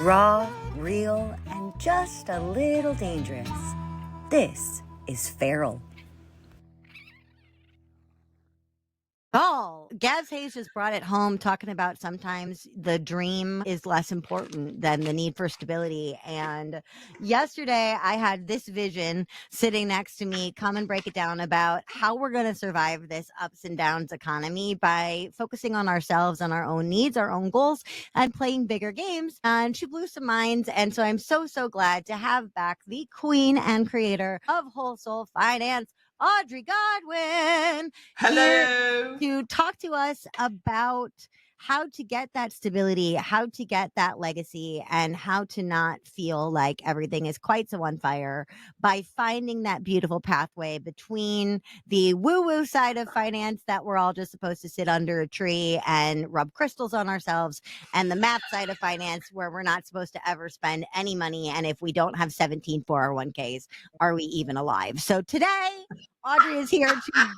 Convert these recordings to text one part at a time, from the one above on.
Raw, real, and just a little dangerous. This is Feral. Oh, Gabs Hayes just brought it home talking about sometimes the dream is less important than the need for stability. And yesterday I had this vision sitting next to me come and break it down about how we're going to survive this ups and downs economy by focusing on ourselves, on our own needs, our own goals, and playing bigger games. And she blew some minds. And so I'm so glad to have back the queen and creator of Whole Soul Finance, Audrey Godwin. Hello. To talk to us about how to get that stability, how to get that legacy, and how to not feel like everything is quite so on fire by finding that beautiful pathway between the woo-woo side of finance that we're all just supposed to sit under a tree and rub crystals on ourselves, and the math side of finance where we're not supposed to ever spend any money. And if we don't have 17 401ks, are we even alive? So today, Audrey is here to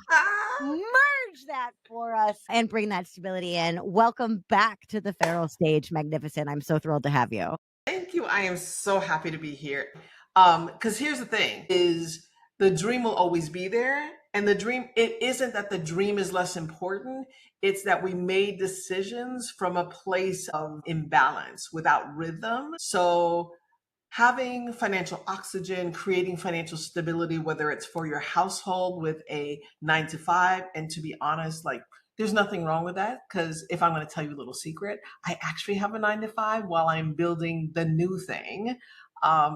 merge that for us and bring that stability in. Welcome back to the Feral stage, Magnificent. I'm so thrilled to have you. Thank you. I am so happy to be here. Because here's the thing is the dream will always be there. And the dream, it isn't that the dream is less important. It's that we made decisions from a place of imbalance without rhythm. So having financial oxygen, creating financial stability, whether it's for your household with a 9 to 5, and to be honest, like there's nothing wrong with that, because if I'm going to tell you a little secret, I actually have a 9 to 5 while I'm building the new thing.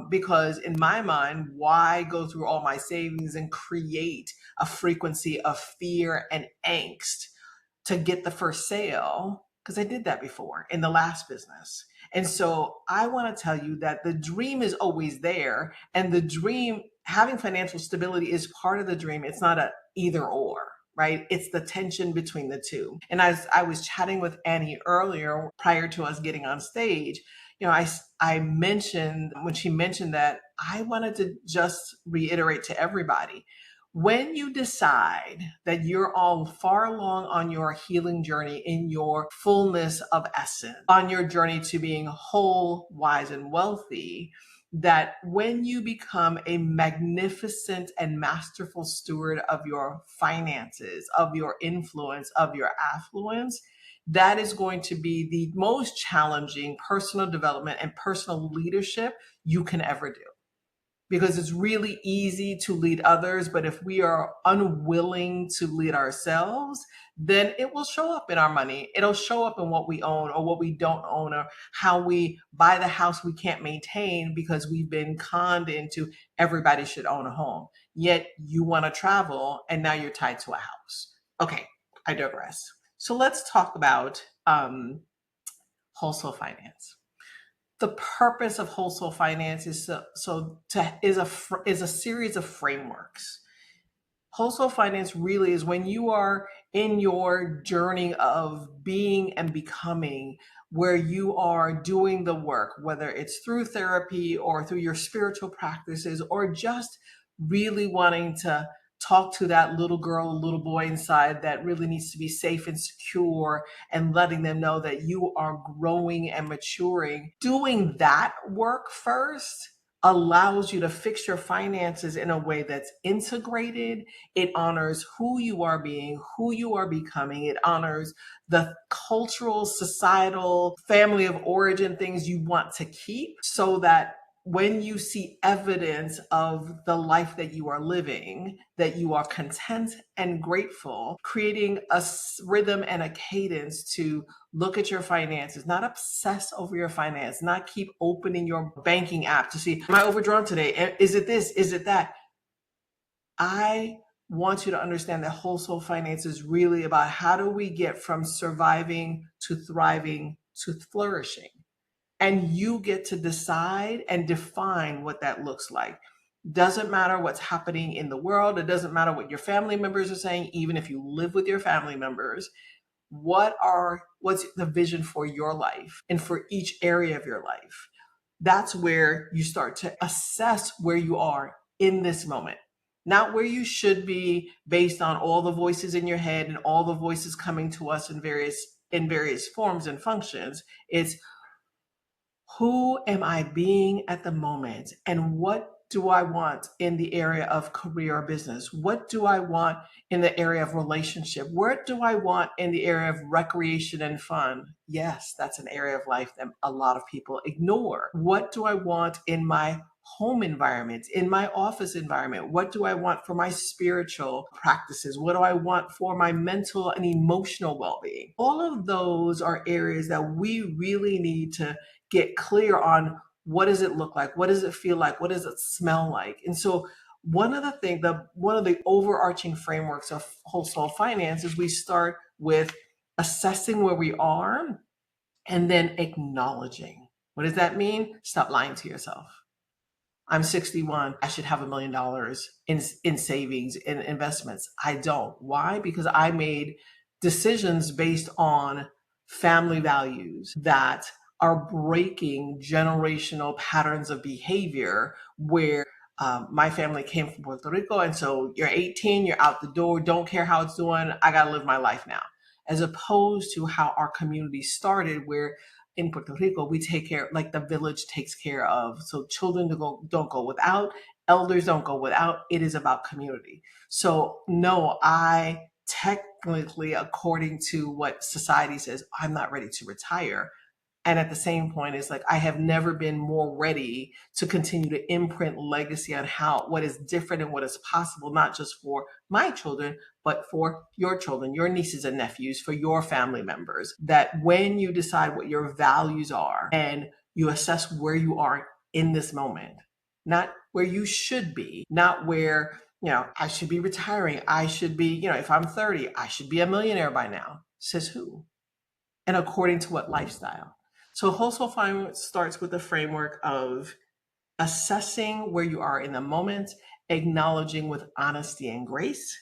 Because in my mind, why go through all my savings and create a frequency of fear and angst to get the first sale? Because I did that before in the last business. And so I want to tell you that the dream is always there. And the dream, having financial stability is part of the dream. It's not a either or, right? It's the tension between the two. And as I was chatting with Annie earlier, prior to us getting on stage, you know, I mentioned, when she mentioned that, I wanted to just reiterate to everybody, when you decide that you're all far along on your healing journey, in your fullness of essence, on your journey to being whole, wise, and wealthy, that when you become a magnificent and masterful steward of your finances, of your influence, of your affluence, that is going to be the most challenging personal development and personal leadership you can ever do. Because it's really easy to lead others, but if we are unwilling to lead ourselves, then it will show up in our money. It'll show up in what we own or what we don't own, or how we buy the house we can't maintain because we've been conned into everybody should own a home. Yet you want to travel and now you're tied to a house. Okay, I digress. So let's talk about wholesale finance. The purpose of wholesale finance is a series of frameworks. Wholesale finance really is when you are in your journey of being and becoming, where you are doing the work, whether it's through therapy or through your spiritual practices, or just really wanting to talk to that little girl, little boy inside that really needs to be safe and secure, and letting them know that you are growing and maturing. Doing that work first allows you to fix your finances in a way that's integrated. It honors who you are being, who you are becoming. It honors the cultural, societal, family of origin things you want to keep, so that when you see evidence of the life that you are living, that you are content and grateful, creating a rhythm and a cadence to look at your finances, not obsess over your finance, not keep opening your banking app to see, am I overdrawn today? Is it this? Is it that? I want you to understand that wholesale finance is really about how do we get from surviving to thriving to flourishing. And you get to decide and define what that looks like. Doesn't matter what's happening in the world. It doesn't matter what your family members are saying, even if you live with your family members. What's the vision for your life and for each area of your life? That's where you start to assess where you are in this moment. Not where you should be based on all the voices in your head and all the voices coming to us in various forms and functions. It's Who am I being at the moment? And what do I want in the area of career or business? What do I want in the area of relationship? What do I want in the area of recreation and fun? Yes, that's an area of life that a lot of people ignore. What do I want in my home environment, in my office environment? What do I want for my spiritual practices? What do I want for my mental and emotional well-being? All of those are areas that we really need to get clear on. What does it look like? What does it feel like? What does it smell like? And so one of the overarching frameworks of whole soul finance is we start with assessing where we are and then acknowledging. What does that mean? Stop lying to yourself. I'm 61. I should have $1 million in savings and investments. I don't. Why? Because I made decisions based on family values that are breaking generational patterns of behavior where my family came from Puerto Rico. And so you're 18, you're out the door, don't care how it's doing. I got to live my life now. As opposed to how our community started, where in Puerto Rico, we take care, like the village takes care of. So children don't go without, elders don't go without. It is about community. So no, I technically, according to what society says, I'm not ready to retire. And at the same point, it's like, I have never been more ready to continue to imprint legacy on what is different and what is possible, not just for my children, but for your children, your nieces and nephews, for your family members. That when you decide what your values are and you assess where you are in this moment, not where you should be, not where, I should be retiring. I should be, if I'm 30, I should be a millionaire by now. Says who? And according to what lifestyle? So whole soul finance starts with the framework of assessing where you are in the moment, acknowledging with honesty and grace.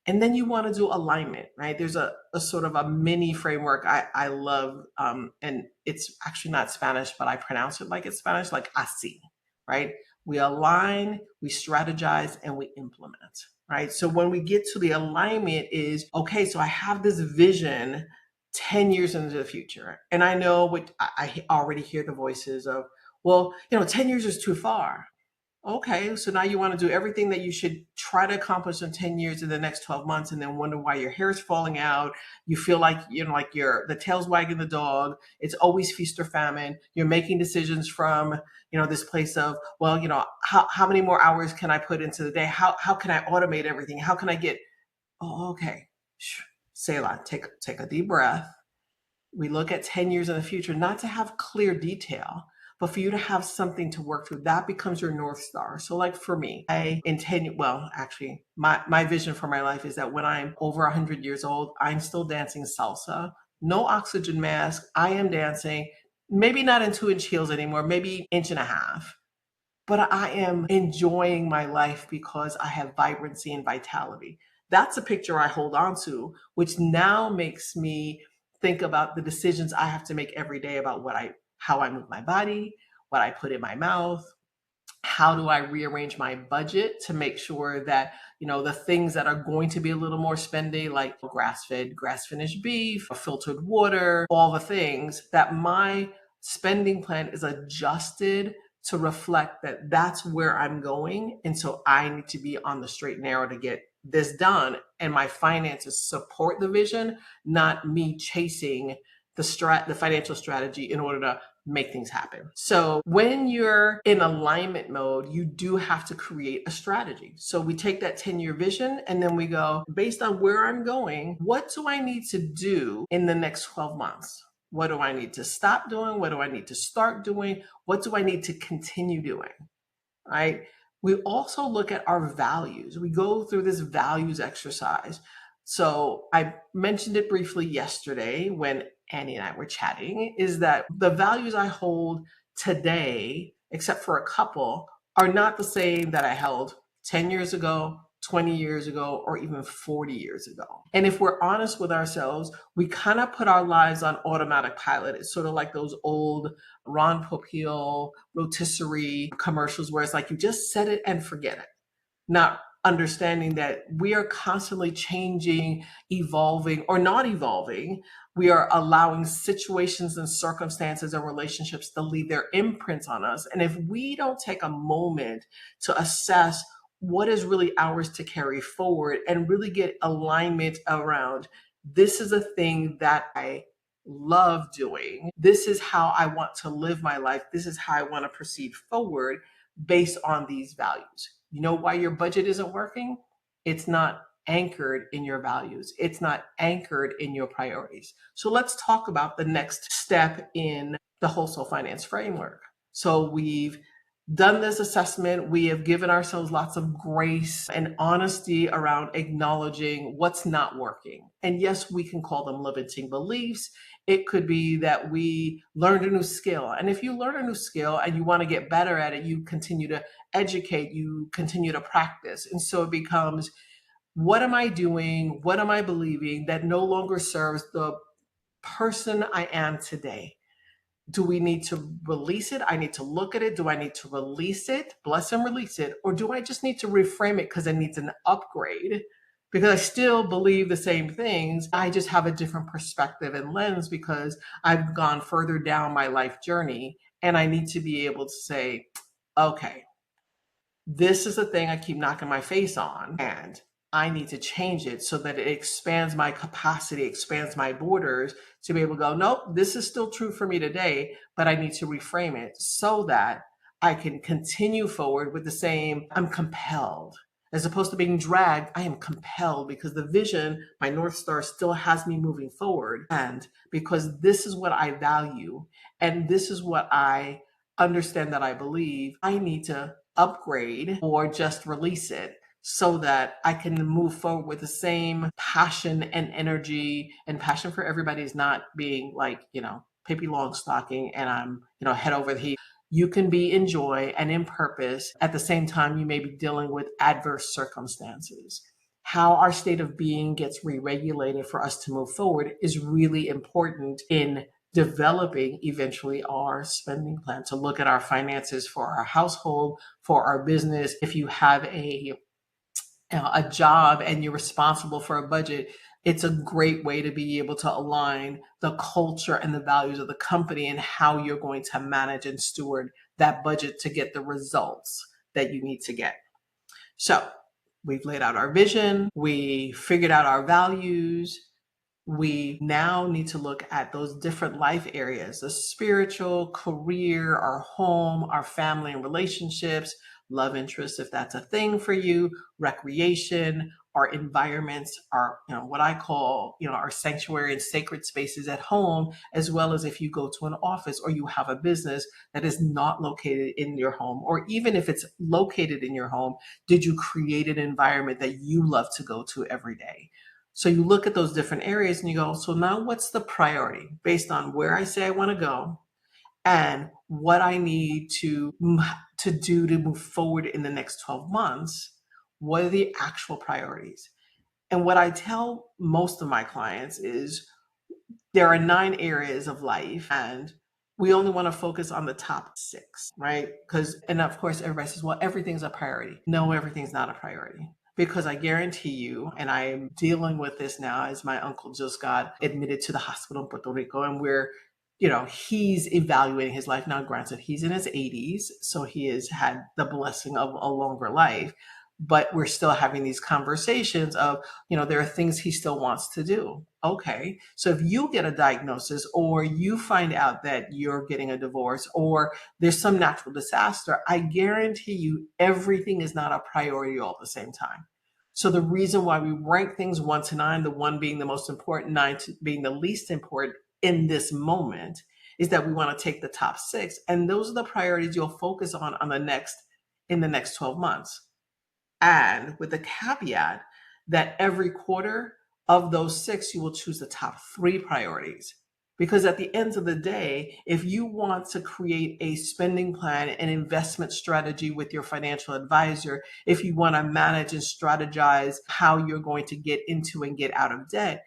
And then you want to do alignment, right? There's a sort of a mini framework I love, and it's actually not Spanish, but I pronounce it like it's Spanish, like así, right? We align, we strategize, and we implement, right? So when we get to the alignment is, okay, so I have this vision 10 years into the future. And I know what I already hear the voices of, well, 10 years is too far. Okay, so now you want to do everything that you should try to accomplish in 10 years in the next 12 months and then wonder why your hair is falling out. You feel like, like the tail's wagging the dog. It's always feast or famine. You're making decisions from, this place of, well, how many more hours can I put into the day? How can I automate everything? How can I get, okay. Selah, take a deep breath. We look at 10 years in the future, not to have clear detail, but for you to have something to work through. That becomes your North Star. So like for me, my vision for my life is that when I'm over 100 years old, I'm still dancing salsa, no oxygen mask. I am dancing, maybe not in 2-inch heels anymore, maybe 1.5 inches. But I am enjoying my life because I have vibrancy and vitality. That's a picture I hold on to, which now makes me think about the decisions I have to make every day about how I move my body, what I put in my mouth, how do I rearrange my budget to make sure that, the things that are going to be a little more spendy, like grass-fed, grass-finished beef, filtered water, all the things, that my spending plan is adjusted to reflect that that's where I'm going. And so I need to be on the straight and narrow to get this done. And my finances support the vision, not me chasing the financial strategy in order to make things happen. So when you're in alignment mode, you do have to create a strategy. So we take that 10-year vision and then we go, based on where I'm going, what do I need to do in the next 12 months? What do I need to stop doing? What do I need to start doing? What do I need to continue doing? Right? We also look at our values. We go through this values exercise. So I mentioned it briefly yesterday when Annie and I were chatting, is that the values I hold today, except for a couple, are not the same that I held 10 years ago, 20 years ago, or even 40 years ago. And if we're honest with ourselves, we kind of put our lives on automatic pilot. It's sort of like those old Ron Popeil rotisserie commercials where it's like you just set it and forget it. Not understanding that we are constantly changing, evolving, or not evolving. We are allowing situations and circumstances and relationships to leave their imprints on us. And if we don't take a moment to assess what is really ours to carry forward and really get alignment around, this is a thing that I love doing. This is how I want to live my life. This is how I want to proceed forward based on these values. You know why your budget isn't working? It's not anchored in your values. It's not anchored in your priorities. So let's talk about the next step in the wholesale finance framework. So we've done this assessment. We have given ourselves lots of grace and honesty around acknowledging what's not working. And yes, we can call them limiting beliefs. It could be that we learned a new skill. And if you learn a new skill and you want to get better at it, you continue to educate, you continue to practice. And so it becomes, what am I doing? What am I believing that no longer serves the person I am today? Do we need to release it? I need to look at it. Do I need to release it, bless and release it? Or do I just need to reframe it because it needs an upgrade? Because I still believe the same things. I just have a different perspective and lens because I've gone further down my life journey. And I need to be able to say, okay, this is the thing I keep knocking my face on, and I need to change it so that it expands my capacity, expands my borders to be able to go, nope, this is still true for me today, but I need to reframe it so that I can continue forward with the same, I'm compelled. As opposed to being dragged, I am compelled because the vision, my North Star, still has me moving forward. And because this is what I value and this is what I understand that I believe, I need to upgrade or just release it so that I can move forward with the same passion and energy. And passion for everybody is not being like, Pippi Longstocking and I'm, head over the heat. You can be in joy and in purpose. At the same time, you may be dealing with adverse circumstances. How our state of being gets re-regulated for us to move forward is really important in developing eventually our spending plan, to look at our finances for our household, for our business. If you have a job and you're responsible for a budget, it's a great way to be able to align the culture and the values of the company and how you're going to manage and steward that budget to get the results that you need to get. So we've laid out our vision, we figured out our values. We now need to look at those different life areas, the spiritual, career, our home, our family and relationships, love interests, if that's a thing for you, recreation, our environments, our, what I call, our sanctuary and sacred spaces at home, as well as if you go to an office or you have a business that is not located in your home, or even if it's located in your home, did you create an environment that you love to go to every day? So you look at those different areas and you go, so now what's the priority based on where I say I want to go and what I need to do to move forward in the next 12 months? What are the actual priorities? And what I tell most of my clients is there are 9 areas of life and we only want to focus on the top 6, right? And of course, everybody says, well, everything's a priority. No, everything's not a priority. Because I guarantee you, and I'm dealing with this now as my uncle just got admitted to the hospital in Puerto Rico, and he's evaluating his life now. Granted, he's in his 80s, so he has had the blessing of a longer life, but we're still having these conversations of, there are things he still wants to do. Okay, so if you get a diagnosis or you find out that you're getting a divorce or there's some natural disaster, I guarantee you everything is not a priority all at the same time. So the reason why we rank things 1 to 9, the 1 being the most important, 9 being the least important in this moment, is that we want to take the top 6. And those are the priorities you'll focus on in the next 12 months. And with the caveat that every quarter of those 6, you will choose the top 3 priorities. Because at the end of the day, if you want to create a spending plan and investment strategy with your financial advisor, if you want to manage and strategize how you're going to get into and get out of debt,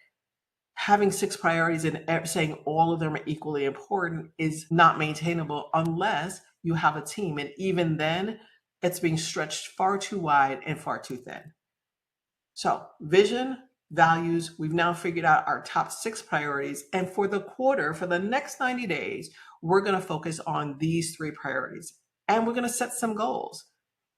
having 6 priorities and saying all of them are equally important is not maintainable unless you have a team. And even then, it's being stretched far too wide and far too thin. So vision, values, we've now figured out our top 6 priorities. And for the quarter, for the next 90 days, we're going to focus on these 3 priorities. And we're going to set some goals.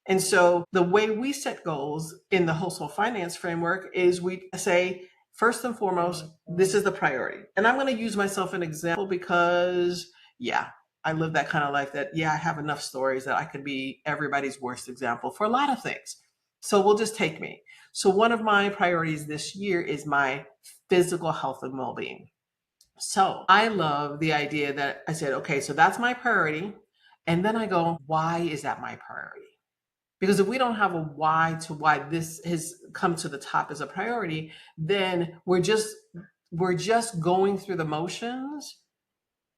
And so the way we set goals in the household finance framework is we say, first and foremost, this is the priority. And I'm going to use myself as an example because, I live that kind of life that, I have enough stories that I could be everybody's worst example for a lot of things. So we'll just take me. So one of my priorities this year is my physical health and well-being. So I love the idea that I said, okay, so that's my priority. And then I go, why is that my priority? Because if we don't have a why to why this has come to the top as a priority, then we're just going through the motions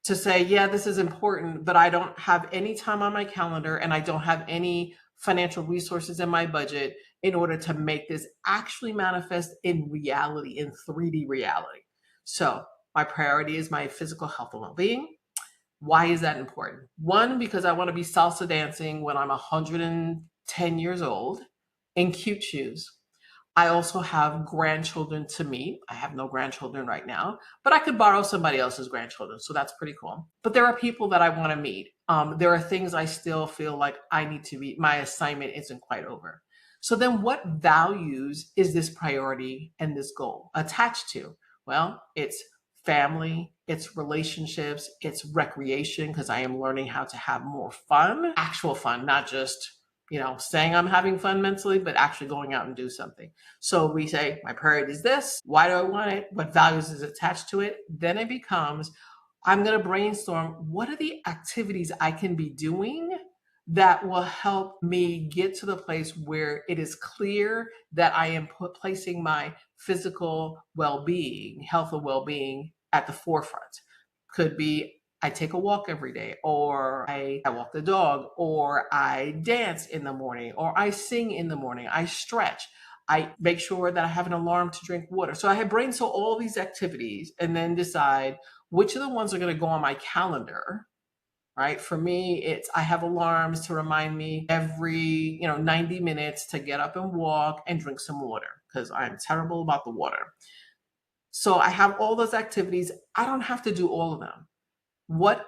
to say, this is important, but I don't have any time on my calendar and I don't have any financial resources in my budget in order to make this actually manifest in reality, in 3D reality. So my priority is my physical health and well-being. Why is that important? One, because I want to be salsa dancing when I'm 110 years old in cute shoes. I also have grandchildren to meet. I have no grandchildren right now, but I could borrow somebody else's grandchildren. So that's pretty cool. But there are people that I want to meet. There are things I still feel like I need to meet. My assignment isn't quite over. So then what values is this priority and this goal attached to? Well, it's family, it's relationships, it's recreation, because I am learning how to have more fun, actual fun, not just saying I'm having fun mentally, but actually going out and do something. So we say, my priority is this. Why do I want it? What values is attached to it? Then it becomes, I'm going to brainstorm, what are the activities I can be doing that will help me get to the place where it is clear that I am placing my physical well-being, health and well-being at the forefront. Could be I take a walk every day, or I walk the dog, or I dance in the morning, or I sing in the morning, I stretch, I make sure that I have an alarm to drink water. So I have brainstormed all these activities and then decide which of the ones are going to go on my calendar, right? For me, I have alarms to remind me every 90 minutes to get up and walk and drink some water, because I'm terrible about the water. So I have all those activities. I don't have to do all of them. What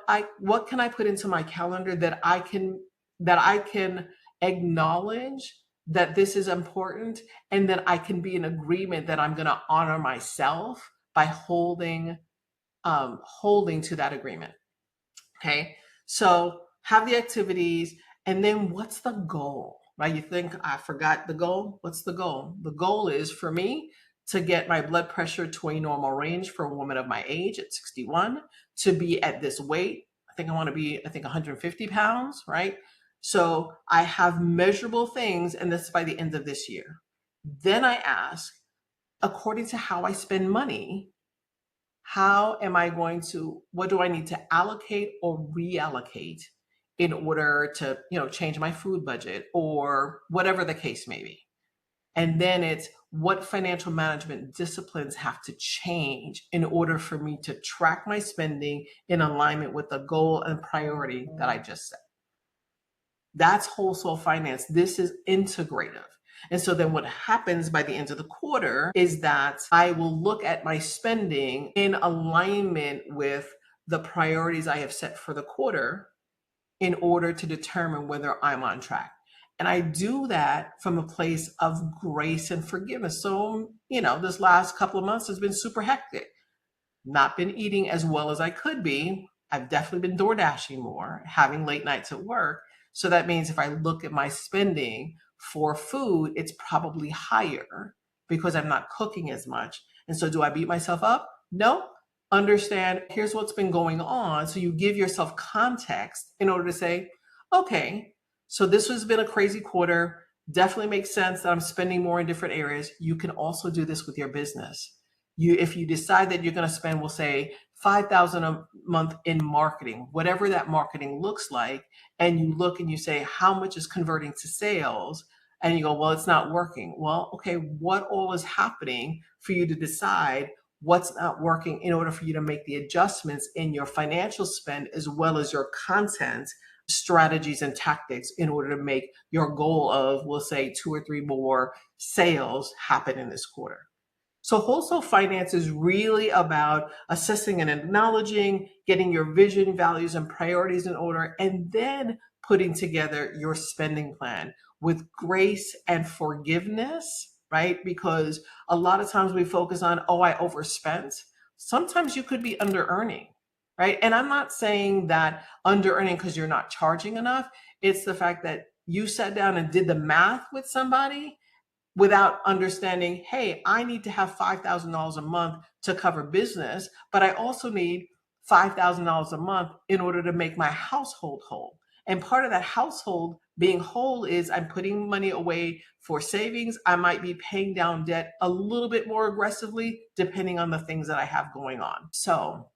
can I put into my calendar that I can acknowledge that this is important, and that I can be in agreement that I'm going to honor myself by holding to that agreement. Okay. So have the activities, and then what's the goal, right? You think, I forgot the goal. What's the goal? The goal is for me to get my blood pressure to a normal range for a woman of my age at 61, to be at this weight. I want to be 150 pounds, right? So I have measurable things, and this is by the end of this year. Then I ask, according to how I spend money, what do I need to allocate or reallocate in order to, change my food budget, or whatever the case may be. And then it's, what financial management disciplines have to change in order for me to track my spending in alignment with the goal and priority that I just set. That's wholesale finance. This is integrative. And so then what happens by the end of the quarter is that I will look at my spending in alignment with the priorities I have set for the quarter in order to determine whether I'm on track. And I do that from a place of grace and forgiveness. So, this last couple of months has been super hectic. Not been eating as well as I could be. I've definitely been door dashing more, having late nights at work. So that means if I look at my spending for food, it's probably higher because I'm not cooking as much. And so do I beat myself up? No. Understand, here's what's been going on. So you give yourself context in order to say, okay, so this has been a crazy quarter. Definitely makes sense that I'm spending more in different areas. You can also do this with your business. If you decide that you're going to spend, we'll say $5,000 a month in marketing, whatever that marketing looks like, and you look and you say, how much is converting to sales? And you go, well, it's not working. Well, okay, what all is happening for you to decide what's not working in order for you to make the adjustments in your financial spend as well as your content strategies and tactics in order to make your goal of, we'll say, 2 or 3 more sales happen in this quarter. So wholesale finance is really about assessing and acknowledging, getting your vision, values, and priorities in order, and then putting together your spending plan with grace and forgiveness, right? Because a lot of times we focus on, oh, I overspent. Sometimes you could be under earning, right? And I'm not saying that under earning because you're not charging enough. It's the fact that you sat down and did the math with somebody without understanding, hey, I need to have $5,000 a month to cover business, but I also need $5,000 a month in order to make my household whole. And part of that household being whole is I'm putting money away for savings. I might be paying down debt a little bit more aggressively, depending on the things that I have going on. So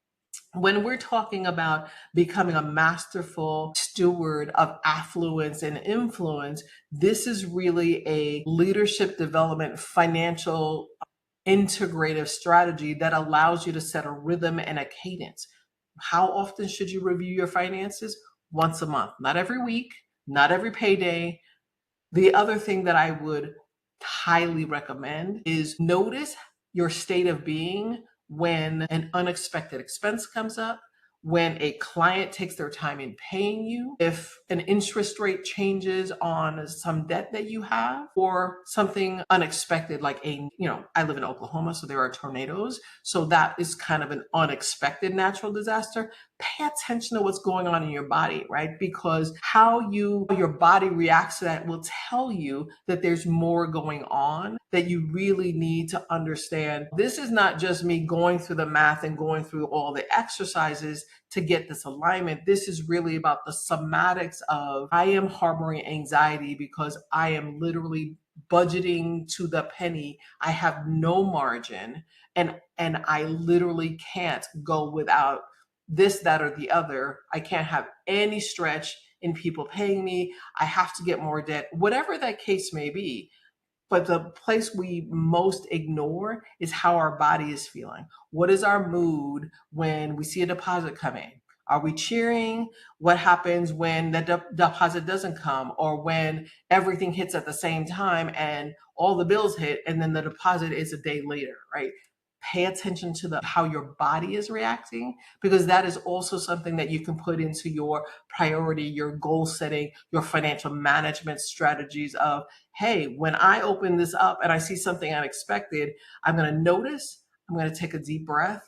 when we're talking about becoming a masterful steward of affluence and influence, this is really a leadership development, financial integrative strategy that allows you to set a rhythm and a cadence. How often should you review your finances? Once a month, not every week, not every payday. The other thing that I would highly recommend is notice your state of being when an unexpected expense comes up, when a client takes their time in paying you, if an interest rate changes on some debt that you have, or something unexpected like I live in Oklahoma, so there are tornadoes. So that is kind of an unexpected natural disaster. Pay attention to what's going on in your body, right? Because how your body reacts to that will tell you that there's more going on that you really need to understand. This is not just me going through the math and going through all the exercises to get this alignment. This is really about the somatics of I am harboring anxiety because I am literally budgeting to the penny. I have no margin and I literally can't go without this, that, or the other. I can't have any stretch in people paying me. I have to get more debt, whatever that case may be. But the place we most ignore is how our body is feeling. What is our mood when we see a deposit come in? Are we cheering? What happens when the deposit doesn't come, or when everything hits at the same time and all the bills hit and then the deposit is a day later, right? Pay attention to how your body is reacting, because that is also something that you can put into your priority, your goal setting, your financial management strategies of, hey, when I open this up and I see something unexpected, I'm going to notice, I'm going to take a deep breath,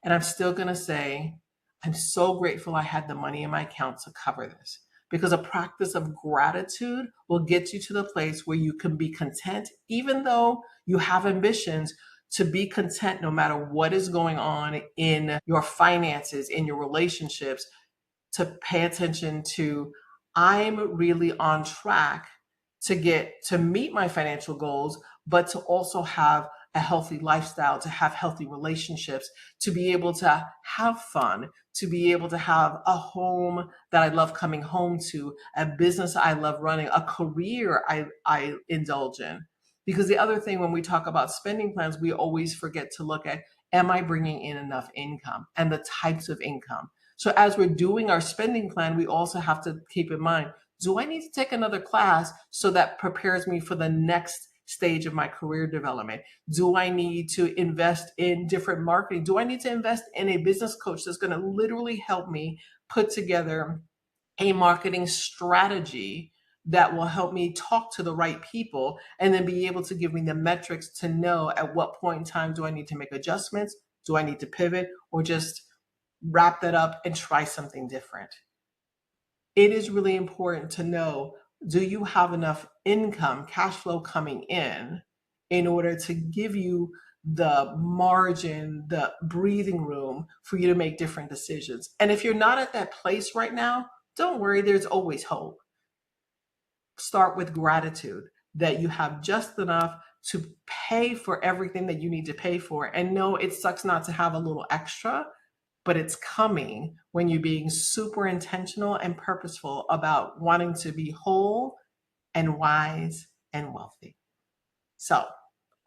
and I'm still going to say, I'm so grateful I had the money in my account to cover this. Because a practice of gratitude will get you to the place where you can be content, even though you have ambitions, to be content no matter what is going on in your finances, in your relationships, to pay attention to, I'm really on track to meet my financial goals, but to also have a healthy lifestyle, to have healthy relationships, to be able to have fun, to be able to have a home that I love coming home to, a business I love running, a career I indulge in. Because the other thing, when we talk about spending plans, we always forget to look at, am I bringing in enough income and the types of income? So as we're doing our spending plan, we also have to keep in mind, do I need to take another class so that prepares me for the next stage of my career development? Do I need to invest in different marketing? Do I need to invest in a business coach that's going to literally help me put together a marketing strategy that will help me talk to the right people and then be able to give me the metrics to know at what point in time do I need to make adjustments? Do I need to pivot, or just wrap that up and try something different? It is really important to know, do you have enough income, cash flow coming in order to give you the margin, the breathing room for you to make different decisions? And if you're not at that place right now, don't worry, there's always hope. Start with gratitude that you have just enough to pay for everything that you need to pay for. And no, it sucks not to have a little extra, but it's coming when you're being super intentional and purposeful about wanting to be whole and wise and wealthy. So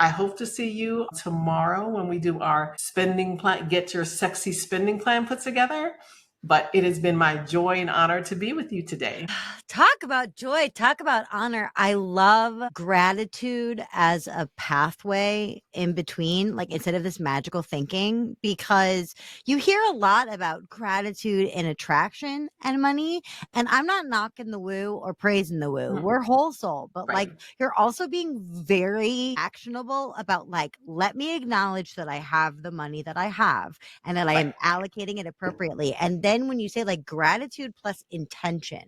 I hope to see you tomorrow when we do our spending plan, get your sexy spending plan put together. But it has been my joy and honor to be with you today. Talk about joy, talk about honor. I love gratitude as a pathway in between, like instead of this magical thinking, because you hear a lot about gratitude in attraction and money. And I'm not knocking the woo or praising the woo. We're whole soul, but Right. like you're also being very actionable about like, let me acknowledge that I have the money that I have and that I am allocating it appropriately. And then when you say like gratitude plus intention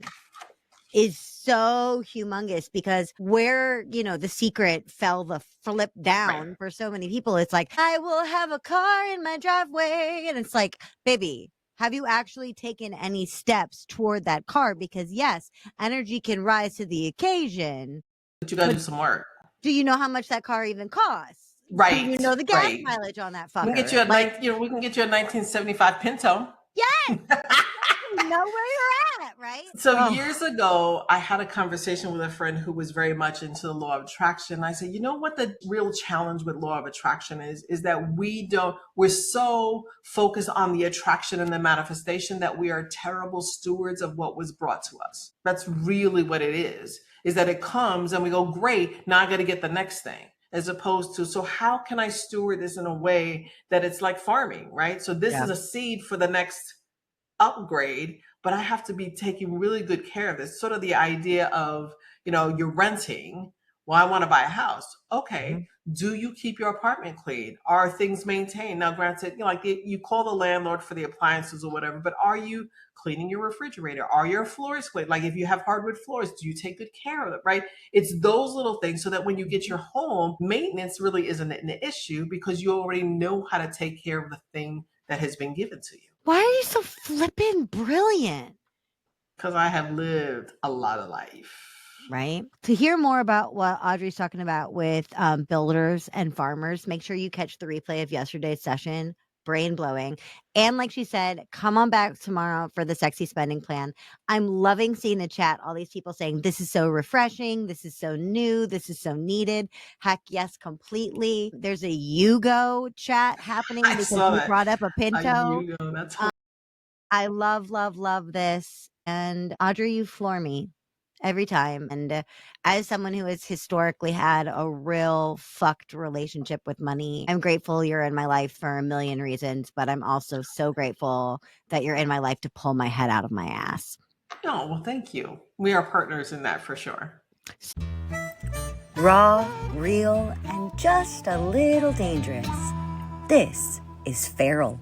is so humongous, because where, you know, the secret fell the flip down for so many people, it's like, I will have a car in my driveway. And it's like, baby, have you actually taken any steps toward that car? Because yes, energy can rise to the occasion. But you got to do some work. Do you know how much that car even costs? Right. Do you know the gas mileage on that fucker? We can get you a we can get you a 1975 Pinto. Yes. You know where you're at, right? So years ago, I had a conversation with a friend who was very much into the law of attraction. I said, you know what the real challenge with law of attraction is that we're so focused on the attraction and the manifestation that we are terrible stewards of what was brought to us. That's really what it is that it comes and we go, great, now I got to get the next thing. As opposed to, so how can I steward this in a way that it's like farming, right? So this is a seed for the next upgrade, but I have to be taking really good care of this. Sort of the idea of, you know, you're renting. Well, I want to buy a house. Okay. Do you keep your apartment clean? Are things maintained? Now, granted, you know, like you call the landlord for the appliances or whatever, but are you cleaning your refrigerator? Are your floors clean? Like if you have hardwood floors, do you take good care of it, right? It's those little things so that when you get your home, maintenance really isn't an issue because you already know how to take care of the thing that has been given to you. Why are you so flippin' brilliant? Because I have lived a lot of life. Right. To hear more about what Audrey's talking about with builders and farmers, make sure you catch the replay of yesterday's session. Brain blowing. And like she said, come on back tomorrow for the sexy spending plan. I'm loving seeing the chat. All these people saying, this is so refreshing. This is so new. This is so needed. Heck yes, completely. There's a Yugo chat happening because you brought up a Pinto. That's I love, love, love this. And Audrey, you floor me every time. And as someone who has historically had a real fucked relationship with money, I'm grateful you're in my life for a million reasons, but I'm also so grateful that you're in my life to pull my head out of my ass. Oh, well, thank you. We are partners in that for sure. Raw, real, and just a little dangerous. This is Feral.